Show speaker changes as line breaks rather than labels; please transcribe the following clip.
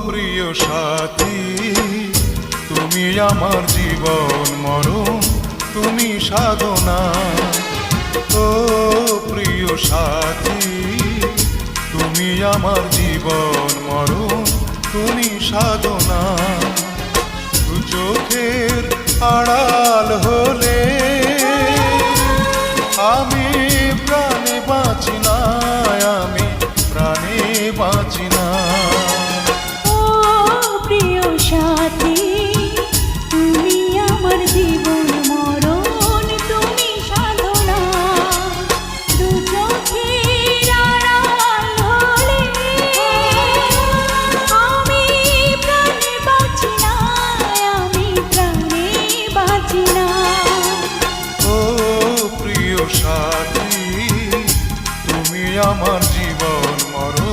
প্রিয় সাথী, তুমি আমার জীবন মরণ, তুমি সাধনা। ও প্রিয় সাথী, তুমি আমার জীবন মরণ, তুমি সাধনা। চোখের আড়াল হলে আমি প্রাণে বাঁচি না, আমি প্রাণে বাঁচি না।